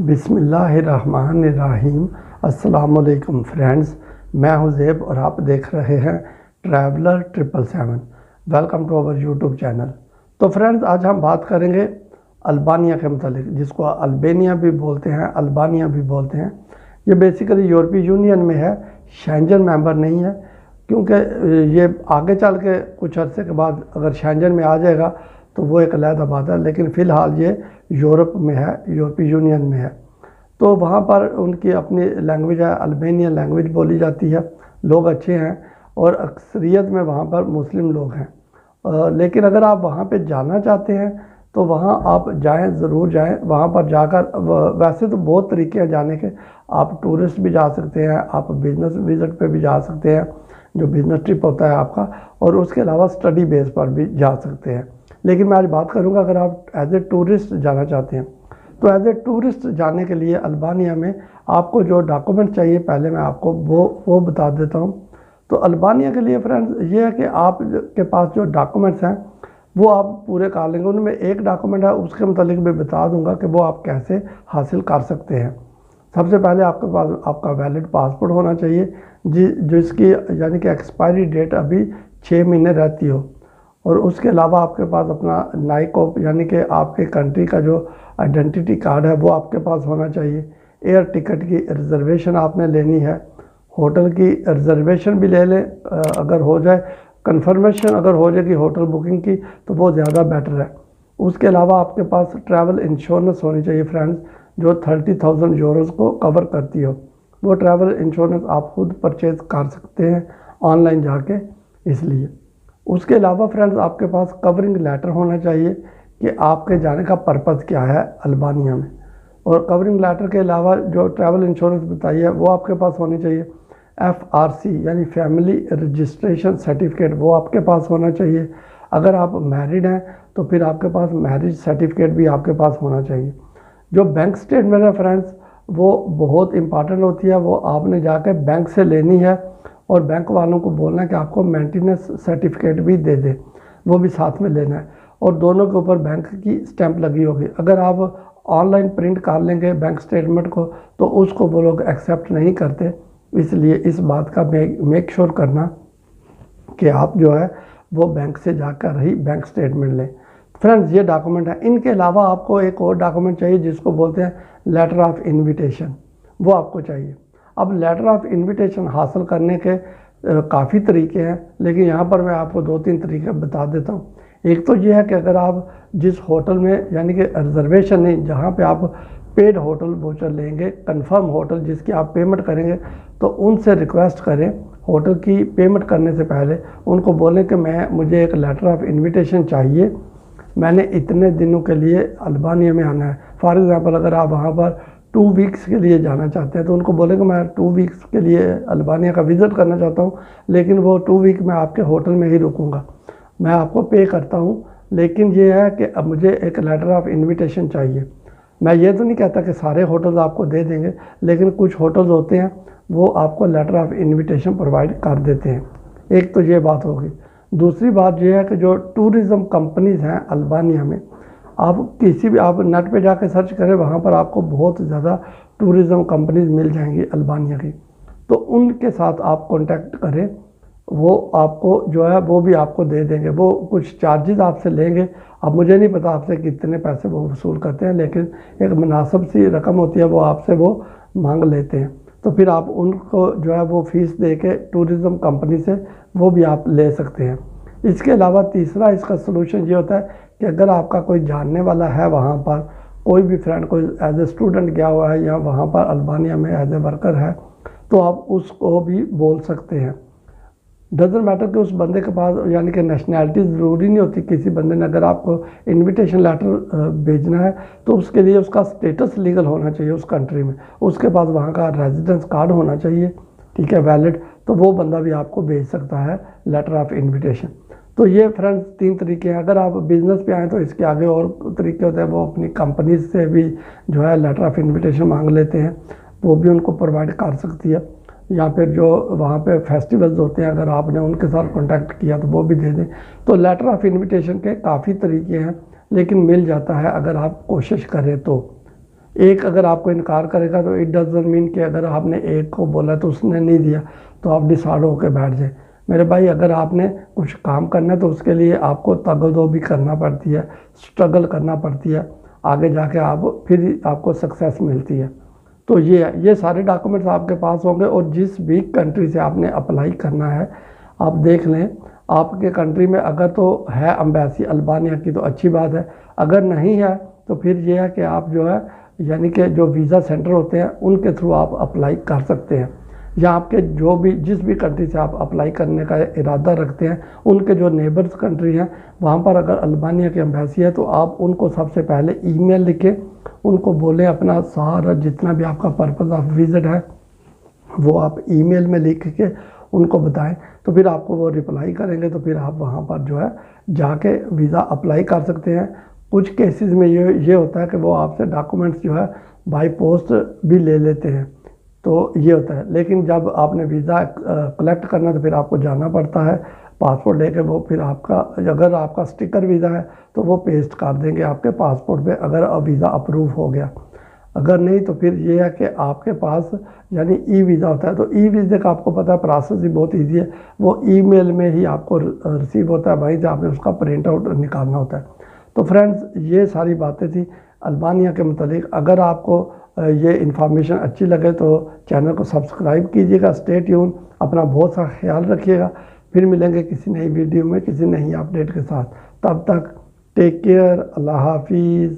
बिस्मिल्लाहिर्रहमानिर्रहीम। अस्सलामुअलैकुम फ्रेंड्स, मैं हूं ज़ेब और आप देख रहे हैं traveller 777। Welcome to our YouTube channel. तो फ्रेंड्स, आज हम बात करेंगे अल्बानिया के मतलब, जिसको अल्बानिया भी बोलते हैं, अल्बानिया भी बोलते हैं। ये बेसिकली यूरोपीय यूनियन में है, शेंजन मेंबर नहीं है, क्योंकि ये आगे चल के कुछ अरसे के बाद अगर शेंजन में आ जाएगा तो वो एक अलग बात है, लेकिन फ़िलहाल ये यूरोप में है, यूरोपीय यूनियन में है। तो वहाँ पर उनकी अपनी लैंग्वेज है, अल्बानियन लैंग्वेज बोली जाती है। लोग अच्छे हैं और अक्सरियत में वहाँ पर मुस्लिम लोग हैं। लेकिन अगर आप वहाँ पे जाना चाहते हैं तो वहाँ आप जाएं, ज़रूर जाएं। वहाँ पर जाकर वैसे तो बहुत तरीके हैं जाने के। आप टूरिस्ट भी जा सकते हैं, आप बिज़नेस विज़िट पे भी जा सकते हैं, जो बिज़नेस ट्रिप होता है आपका, और उसके अलावा स्टडी बेस पर भी जा सकते हैं। लेकिन मैं आज बात करूँगा अगर आप एज ए टूरिस्ट जाना चाहते हैं तो एज ए टूरिस्ट जाने के लिए अल्बानिया में आपको जो डॉक्यूमेंट चाहिए, पहले मैं आपको वो बता देता हूँ। तो अल्बानिया के लिए फ्रेंड्स ये है कि आप के पास जो डॉक्यूमेंट्स हैं वो आप पूरे कर लेंगे। उनमें एक डॉक्यूमेंट है, उसके मतलब भी बता दूंगा कि वो आप कैसे हासिल कर सकते हैं। सबसे पहले आपके पास आपका वैलिड पासपोर्ट होना चाहिए, जिसकी यानी कि एक्सपायरी डेट अभी 6 महीने रहती हो। और उसके अलावा आपके पास अपना नाइकोप यानी कि आपके कंट्री का जो आइडेंटिटी कार्ड है वो आपके पास होना चाहिए। एयर टिकट की रिजर्वेशन आपने लेनी है, होटल की रिजर्वेशन भी ले लें अगर हो जाए, कंफर्मेशन अगर हो जाएगी होटल बुकिंग की तो वो ज़्यादा बेटर है। उसके अलावा आपके पास ट्रैवल इंश्योरेंस होनी चाहिए फ्रेंड्स, जो 30,000 यूरोज़ को कवर करती हो। वो ट्रैवल इंश्योरेंस आप खुद परचेज कर सकते हैं ऑनलाइन जाके, इसलिए। उसके अलावा फ्रेंड्स आपके पास कवरिंग लेटर होना चाहिए कि आपके जाने का पर्पज़ क्या है अल्बानिया में। और कवरिंग लेटर के अलावा जो ट्रैवल इंश्योरेंस बताई है वो आपके पास होनी चाहिए। FRC यानी फैमिली रजिस्ट्रेशन सर्टिफिकेट, वो आपके पास होना चाहिए। अगर आप मैरिड हैं तो फिर आपके पास मैरिज सर्टिफिकेट भी आपके पास होना चाहिए। जो बैंक स्टेटमेंट है फ्रेंड्स वो बहुत इंपॉर्टेंट होती है, वो आपने जाकर बैंक से लेनी है और बैंक वालों को बोलना है कि आपको मेंटेनेंस सर्टिफिकेट भी दे दें, वो भी साथ में लेना है। और दोनों के ऊपर बैंक की स्टैंप लगी होगी। अगर आप ऑनलाइन प्रिंट कर लेंगे बैंक स्टेटमेंट को तो उसको वो लोग एक्सेप्ट नहीं करते, इसलिए इस बात का मेक श्योर करना कि आप जो है वो बैंक से जाकर ही बैंक स्टेटमेंट लें। फ्रेंड्स, ये डॉक्यूमेंट है। इनके अलावा आपको एक और डॉक्यूमेंट चाहिए जिसको बोलते हैं लेटर ऑफ इन्विटेशन, वो आपको चाहिए। अब लेटर ऑफ इन्विटेशन हासिल करने के काफ़ी तरीके हैं, लेकिन यहाँ पर मैं आपको 2-3 तरीके बता देता हूँ। एक तो ये है कि अगर आप जिस होटल में यानी कि रिजर्वेशन नहीं, जहाँ पे आप पेड होटल वोचर लेंगे, कंफर्म होटल जिसकी आप पेमेंट करेंगे, तो उनसे रिक्वेस्ट करें होटल की पेमेंट करने से पहले। उनको बोलें कि मुझे एक लेटर ऑफ इन्विटेशन चाहिए, मैंने इतने दिनों के लिए अल्बानिया में आना है। फॉर एग्ज़ाम्पल अगर आप वहाँ पर 2 वीक्स के लिए जाना चाहते हैं तो उनको बोलेंगे मैं 2 वीक्स के लिए अल्बानिया का विज़िट करना चाहता हूँ, लेकिन वो 2 वीक मैं आपके होटल में ही रुकूँगा, मैं आपको पे करता हूँ, लेकिन ये है कि अब मुझे एक लेटर ऑफ इन्विटेशन चाहिए। मैं ये तो नहीं कहता कि सारे होटल्स आपको दे देंगे, लेकिन कुछ होटल्स होते हैं वो आपको लेटर ऑफ इन्विटेशन प्रोवाइड कर देते हैं। एक तो ये बात होगी। दूसरी बात ये है कि जो टूरिज़म कंपनीज़ हैं अल्बानिया में, आप किसी भी आप नेट पे जाकर सर्च करें, वहाँ पर आपको बहुत ज़्यादा टूरिज़म कंपनीज़ मिल जाएंगी अल्बानिया की। तो उनके साथ आप कांटेक्ट करें, वो आपको जो है वो भी आपको दे देंगे। वो कुछ चार्जेस आपसे लेंगे, अब मुझे नहीं पता आपसे कितने पैसे वो वसूल करते हैं, लेकिन एक मुनासिब सी रकम होती है वो आपसे वो मांग लेते हैं। तो फिर आप उनको जो है वो फ़ीस दे के टूरिज़म कंपनी से वो भी आप ले सकते हैं। इसके अलावा तीसरा इसका सलूशन ये होता है कि अगर आपका कोई जानने वाला है वहाँ पर, कोई भी फ्रेंड कोई एज ए स्टूडेंट गया हुआ है या वहाँ पर अल्बानिया में एज ए वर्कर है, तो आप उसको भी बोल सकते हैं। डजंट मैटर कि उस बंदे के पास यानी कि नेशनैलिटी ज़रूरी नहीं होती। किसी बंदे ने अगर आपको इनविटेशन लेटर भेजना है तो उसके लिए उसका स्टेटस लीगल होना चाहिए उस कंट्री में, उसके पास वहाँ का रेजिडेंस कार्ड होना चाहिए, ठीक है, वैलिड, तो वो बंदा भी आपको भेज सकता है लेटर ऑफ इन्विटेशन। तो ये फ्रेंड्स 3 तरीके हैं। अगर आप बिज़नेस पे आएँ तो इसके आगे और तरीके होते हैं, वो अपनी कंपनी से भी जो है लेटर ऑफ इन्विटेशन मांग लेते हैं, वो भी उनको प्रोवाइड कर सकती है। या फिर जो वहाँ पे फेस्टिवल्स होते हैं, अगर आपने उनके साथ कांटेक्ट किया तो वो भी दे दें। तो लेटर ऑफ इन्विटेशन के काफ़ी तरीके हैं, लेकिन मिल जाता है अगर आप कोशिश करें तो। एक अगर आपको इनकार करेगा तो इट डजंट मीन कि अगर आपने एक को बोला तो उसने नहीं दिया तो आप डिसाइड होकर बैठ जाए। मेरे भाई, अगर आपने कुछ काम करना है तो उसके लिए आपको तगदो भी करना पड़ती है, स्ट्रगल करना पड़ती है, आगे जाके आप फिर आपको सक्सेस मिलती है। तो ये सारे डॉक्यूमेंट्स आपके पास होंगे और जिस भी कंट्री से आपने अप्लाई करना है आप देख लें। आपके कंट्री में अगर तो है एम्बेसी अल्बानिया की तो अच्छी बात है, अगर नहीं है तो फिर ये है कि आप जो है यानी कि जो वीज़ा सेंटर होते हैं उनके थ्रू आप अप्लाई कर सकते हैं, या आपके जो भी जिस भी कंट्री से आप अप्लाई करने का इरादा रखते हैं उनके जो नेबर्स कंट्री हैं वहाँ पर अगर अल्बानिया की एम्बेसी है तो आप उनको सबसे पहले ईमेल लिखें, उनको बोलें अपना सारा जितना भी आपका पर्पज़ ऑफ विज़िट है वो आप ईमेल में लिख के उनको बताएं, तो फिर आपको वो रिप्लाई करेंगे, तो फिर आप वहाँ पर जो है जाके वीज़ा अप्लाई कर सकते हैं। कुछ केसेस में ये होता है कि वो आपसे डॉक्यूमेंट्स जो है बाय पोस्ट भी ले लेते हैं, तो ये होता है। लेकिन जब आपने वीज़ा कलेक्ट करना तो फिर आपको जाना पड़ता है पासपोर्ट लेके। वो फिर आपका अगर आपका स्टिकर वीज़ा है तो वो पेस्ट कर देंगे आपके पासपोर्ट पे अगर वीज़ा अप्रूव हो गया, अगर नहीं तो फिर ये है कि आपके पास यानी ई वीज़ा होता है। तो ई वीज़े का आपको पता है प्रोसेस ही बहुत ईजी है, वो ईमेल में ही आपको रिसीव होता है, वहीं से आपने उसका प्रिंट आउट निकालना होता है। तो फ्रेंड्स, ये सारी बातें थी अल्बानिया के मतलब। अगर आपको ये इन्फॉर्मेशन अच्छी लगे तो चैनल को सब्सक्राइब कीजिएगा। स्टे ट्यून, अपना बहुत सा ख्याल रखिएगा। फिर मिलेंगे किसी नई वीडियो में किसी नई अपडेट के साथ। तब तक टेक केयर, अल्लाह हाफिज़।